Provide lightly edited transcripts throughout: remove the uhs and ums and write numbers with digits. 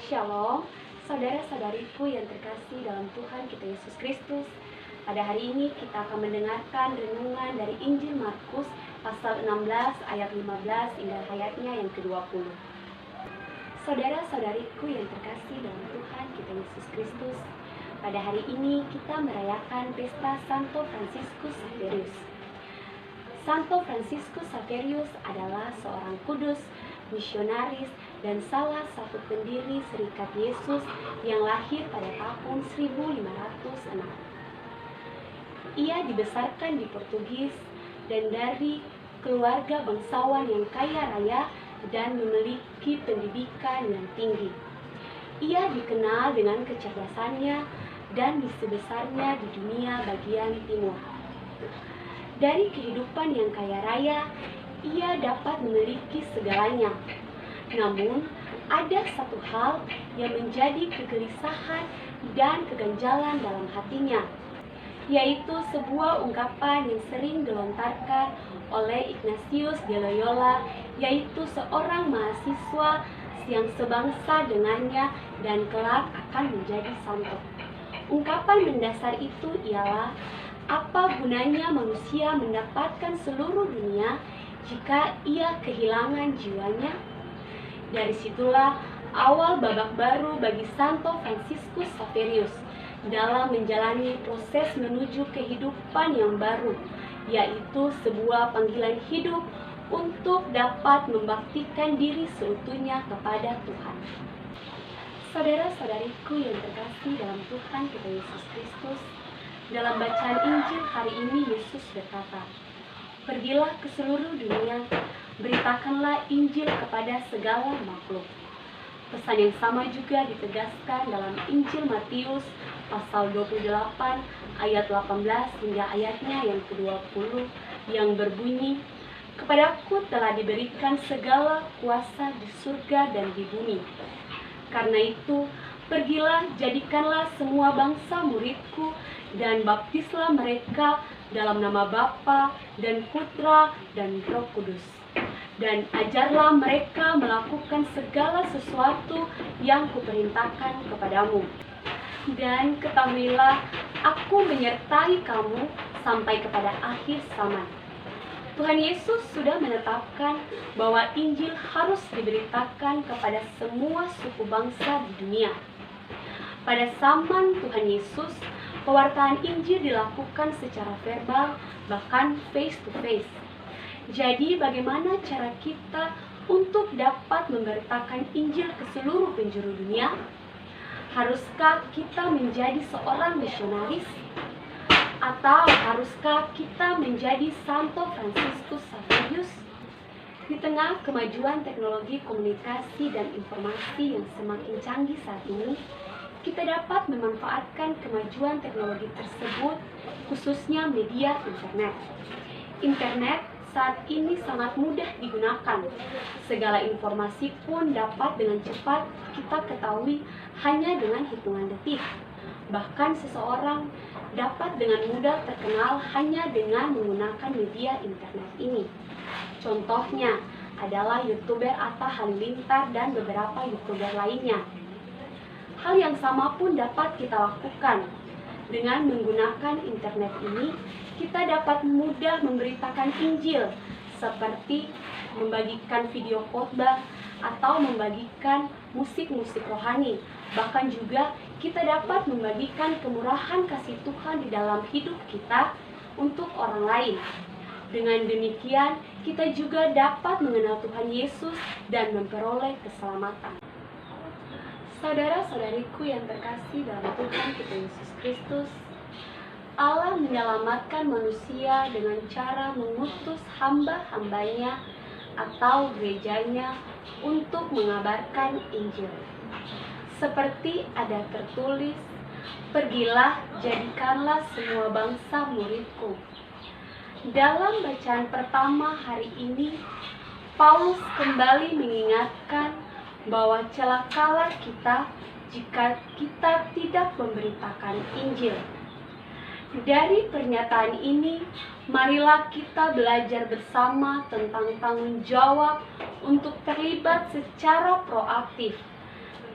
Shalom, saudara-saudariku yang terkasih dalam Tuhan kita Yesus Kristus. Pada hari ini kita akan mendengarkan renungan dari Injil Markus pasal 16 ayat 15 hingga ayatnya yang ke-20. Saudara-saudariku yang terkasih dalam Tuhan kita Yesus Kristus, pada hari ini kita merayakan pesta Santo Fransiskus Xaverius. Santo Fransiskus Xaverius adalah seorang kudus, misionaris, dan salah satu pendiri Serikat Yesus yang lahir pada tahun 1506. Ia dibesarkan di Portugis dan dari keluarga bangsawan yang kaya raya dan memiliki pendidikan yang tinggi. Ia dikenal dengan kecerdasannya dan misi besarnya di dunia bagian timur. Dari kehidupan yang kaya raya, ia dapat memiliki segalanya. Namun, ada satu hal yang menjadi kegelisahan dan keganjalan dalam hatinya, yaitu sebuah ungkapan yang sering dilontarkan oleh Ignatius de Loyola, yaitu seorang mahasiswa yang sebangsa dengannya dan kelak akan menjadi santo. Ungkapan mendasar itu ialah, apa gunanya manusia mendapatkan seluruh dunia jika ia kehilangan jiwanya? Dari situlah awal babak baru bagi Santo Fransiskus Xaverius dalam menjalani proses menuju kehidupan yang baru, yaitu sebuah panggilan hidup untuk dapat membaktikan diri seutuhnya kepada Tuhan. Saudara-saudariku yang terkasih dalam Tuhan kita Yesus Kristus, dalam bacaan Injil hari ini Yesus berkata, "Pergilah ke seluruh dunia, beritakanlah Injil kepada segala makhluk." Pesan yang sama juga ditegaskan dalam Injil Matius pasal 28 ayat 18 hingga ayatnya yang ke-20 yang berbunyi, "Kepadaku telah diberikan segala kuasa di surga dan di bumi. Karena itu, pergilah, jadikanlah semua bangsa muridku, dan baptislah mereka dalam nama Bapa dan Putra dan Roh Kudus. Dan ajarlah mereka melakukan segala sesuatu yang kuperintahkan kepadamu. Dan ketahuilah, aku menyertai kamu sampai kepada akhir zaman." Tuhan Yesus sudah menetapkan bahwa Injil harus diberitakan kepada semua suku bangsa di dunia. Pada zaman Tuhan Yesus, pewartaan Injil dilakukan secara verbal, bahkan face to face. Jadi bagaimana cara kita untuk dapat memberitakan Injil ke seluruh penjuru dunia? Haruskah kita menjadi seorang misionaris? Atau haruskah kita menjadi Santo Fransiskus Xaverius? Di tengah kemajuan teknologi komunikasi dan informasi yang semakin canggih saat ini, kita dapat memanfaatkan kemajuan teknologi tersebut, khususnya media internet. Internet saat ini sangat mudah digunakan. Segala informasi pun dapat dengan cepat kita ketahui hanya dengan hitungan detik. Bahkan seseorang dapat dengan mudah terkenal hanya dengan menggunakan media internet ini. Contohnya adalah YouTuber Atta Halilintar dan beberapa YouTuber lainnya. Hal yang sama pun dapat kita lakukan. Dengan menggunakan internet ini, kita dapat mudah memberitakan Injil, seperti membagikan video khotbah atau membagikan musik-musik rohani. Bahkan juga kita dapat membagikan kemurahan kasih Tuhan di dalam hidup kita untuk orang lain. Dengan demikian, kita juga dapat mengenal Tuhan Yesus dan memperoleh keselamatan. Saudara-saudariku yang terkasih dalam Tuhan kita Yesus Kristus, Allah menyelamatkan manusia dengan cara mengutus hamba-hambanya atau gerejanya untuk mengabarkan Injil. Seperti ada tertulis, "Pergilah, jadikanlah semua bangsa muridku." Dalam bacaan pertama hari ini, Paulus kembali mengingatkan bahwa celakalah kita jika kita tidak memberitakan Injil. Dari pernyataan ini, marilah kita belajar bersama tentang tanggung jawab untuk terlibat secara proaktif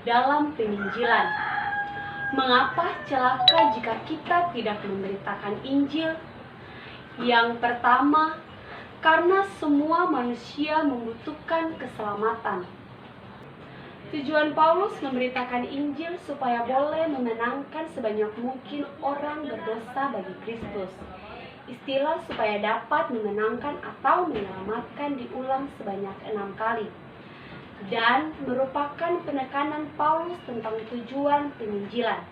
dalam penginjilan. Mengapa celaka jika kita tidak memberitakan Injil? Yang pertama, karena semua manusia membutuhkan keselamatan. Tujuan Paulus memberitakan Injil supaya boleh memenangkan sebanyak mungkin orang berdosa bagi Kristus. Istilah supaya dapat memenangkan atau menyelamatkan diulang sebanyak 6 kali. Dan merupakan penekanan Paulus tentang tujuan penginjilan.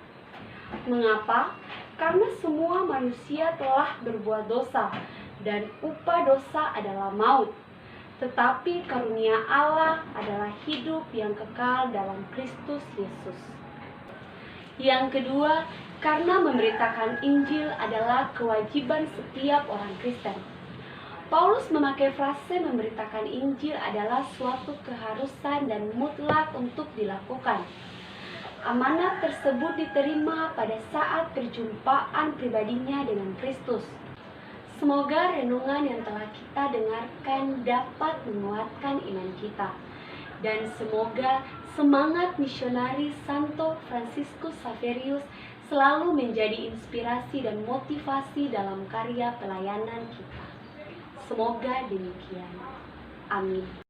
Mengapa? Karena semua manusia telah berbuat dosa, dan upah dosa adalah maut. Tetapi karunia Allah adalah hidup yang kekal dalam Kristus Yesus. Yang kedua, karena memberitakan Injil adalah kewajiban setiap orang Kristen. Paulus memakai frase memberitakan Injil adalah suatu keharusan dan mutlak untuk dilakukan. Amanat tersebut diterima pada saat perjumpaan pribadinya dengan Kristus. Semoga renungan yang telah kita dengarkan dapat menguatkan iman kita. Dan semoga semangat misionari Santo Fransiskus Xaverius selalu menjadi inspirasi dan motivasi dalam karya pelayanan kita. Semoga demikian. Amin.